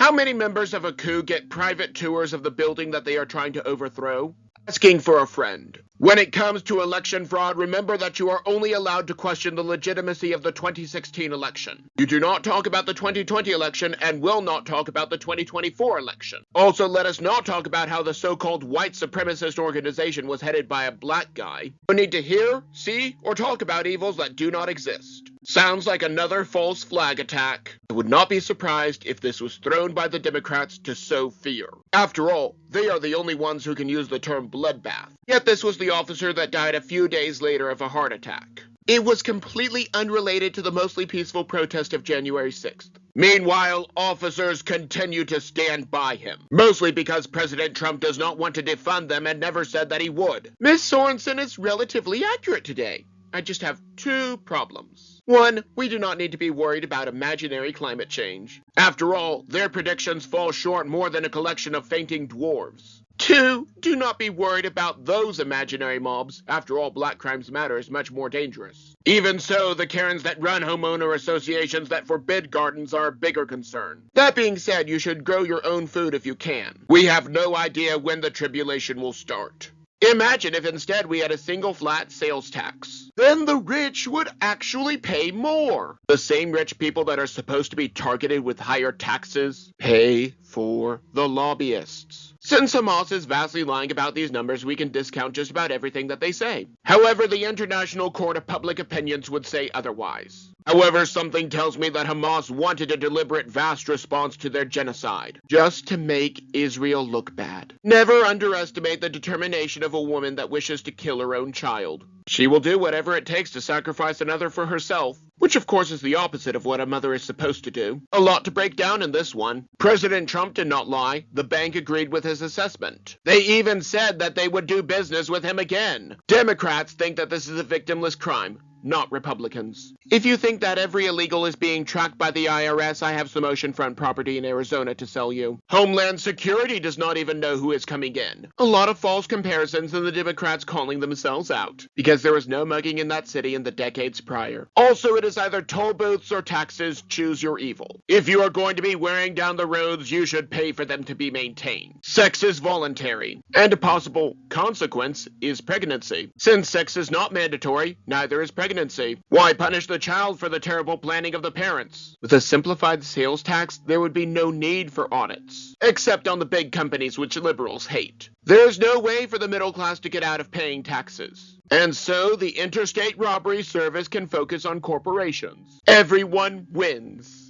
How many members of a coup get private tours of the building that they are trying to overthrow? Asking for a friend. When it comes to election fraud, remember that you are only allowed to question the legitimacy of the 2016 election. You do not talk about the 2020 election and will not talk about the 2024 election. Also, let us not talk about how the so-called white supremacist organization was headed by a black guy who need to hear, see, or talk about evils that do not exist. Sounds like another false flag attack. I would not be surprised if this was thrown by the Democrats to sow fear. After all, they are the only ones who can use the term bloodbath. Yet this was the officer that died a few days later of a heart attack. It was completely unrelated to the mostly peaceful protest of January 6th. Meanwhile, officers continue to stand by him, mostly because President Trump does not want to defund them and never said that he would. Ms. Sorensen is relatively accurate today. I just have two problems. One, we do not need to be worried about imaginary climate change. After all, their predictions fall short more than a collection of fainting dwarves. Two, do not be worried about those imaginary mobs. After all, Black Crimes Matter is much more dangerous. Even so, the Karens that run homeowner associations that forbid gardens are a bigger concern. That being said, you should grow your own food if you can. We have no idea when the tribulation will start. Imagine if instead we had a single flat sales tax. Then the rich would actually pay more. The same rich people that are supposed to be targeted with higher taxes pay for the lobbyists. Since Hamas is vastly lying about these numbers, we can discount just about everything that they say. However, the International Court of Public Opinions would say otherwise. However, something tells me that Hamas wanted a deliberate vast response to their genocide, just to make Israel look bad. Never underestimate the determination of a woman that wishes to kill her own child. She will do whatever it takes to sacrifice another for herself, which of course is the opposite of what a mother is supposed to do. A lot to break down in this one. President Trump did not lie. The bank agreed with his assessment. They even said that they would do business with him again. Democrats think that this is a victimless crime, not Republicans. If you think that every illegal is being tracked by the IRS, I have some oceanfront property in Arizona to sell you. Homeland Security does not even know who is coming in. A lot of false comparisons and the Democrats calling themselves out, because there was no mugging in that city in the decades prior. Also, it is either toll booths or taxes, choose your evil. If you are going to be wearing down the roads, you should pay for them to be maintained. Sex is voluntary, and a possible consequence is pregnancy. Since sex is not mandatory, neither is pregnancy. Why punish the child for the terrible planning of the parents? With a simplified sales tax, there would be no need for audits, except on the big companies which liberals hate. There's no way for the middle class to get out of paying taxes. And so the Interstate Robbery Service can focus on corporations. Everyone wins.